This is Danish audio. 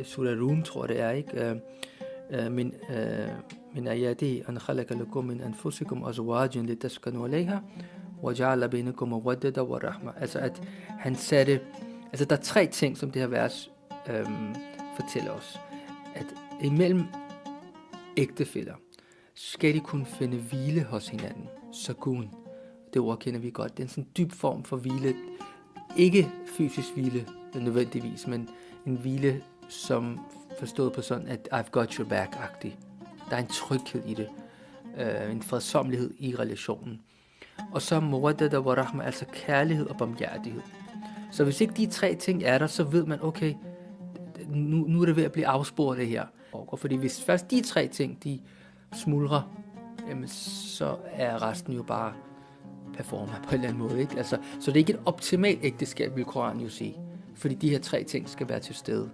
Surah Rum, tror det er, ikke? من آياته أن خلق لكم من أنفسكم أزواجا لتسكنوا إليها وجعل بينكم مودة ورحمة. Altså at han satte, altså der er 3 ting, som det her vers fortæller os. At imellem ægtefæller skal de kunne finde hvile hos hinanden. Sakun, det ord kender vi godt. Det er en sådan dyb form for hvile. Ikke fysisk hvile nødvendigvis, men en hvile, som forstået på sådan, at I've got your back-agtig. Der er en tryghed i det. En fredsommelighed i relationen. Og så mawadda wa rahma, altså kærlighed og barmhjertighed. Så hvis ikke de 3 ting er der, så ved man, okay, nu er det ved at blive afsporet det her. Fordi hvis først de 3 ting, de smuldrer, jamen så er resten jo bare performa på en eller anden måde, ikke? Altså, så det er ikke et optimalt ægteskab, vil Koranen jo sige. Fordi de her 3 ting skal være til stede.